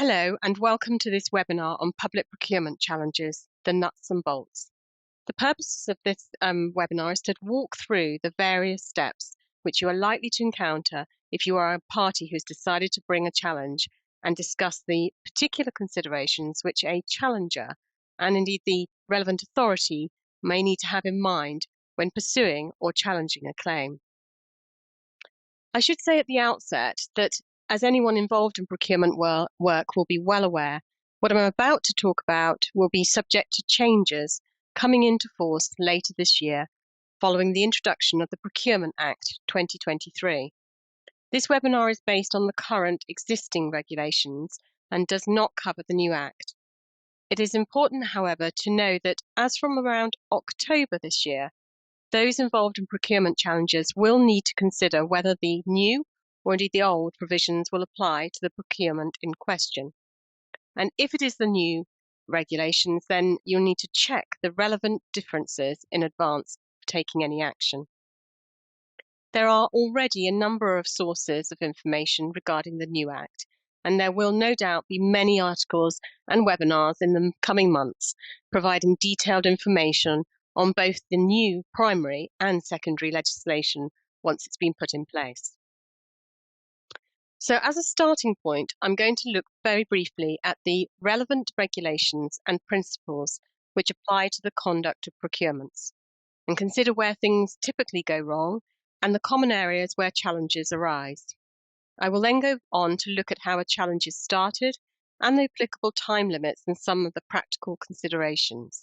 Hello and welcome to this webinar on public procurement challenges, the nuts and bolts. The purpose of this webinar is to walk through the various steps which you are likely to encounter if you are a party who's decided to bring a challenge and discuss the particular considerations which a challenger and indeed the relevant authority may need to have in mind when pursuing or challenging a claim. I should say at the outset that as anyone involved in procurement work will be well aware, what I'm about to talk about will be subject to changes coming into force later this year following the introduction of the Procurement Act 2023. This webinar is based on the current existing regulations and does not cover the new Act. It is important, however, to know that as from around October this year, those involved in procurement challenges will need to consider whether the new or indeed the old provisions will apply to the procurement in question. And if it is the new regulations, then you'll need to check the relevant differences in advance of taking any action. There are already a number of sources of information regarding the new Act, and there will no doubt be many articles and webinars in the coming months providing detailed information on both the new primary and secondary legislation once it's been put in place. So as a starting point, I'm going to look very briefly at the relevant regulations and principles which apply to the conduct of procurements and consider where things typically go wrong and the common areas where challenges arise. I will then go on to look at how a challenge is started and the applicable time limits and some of the practical considerations.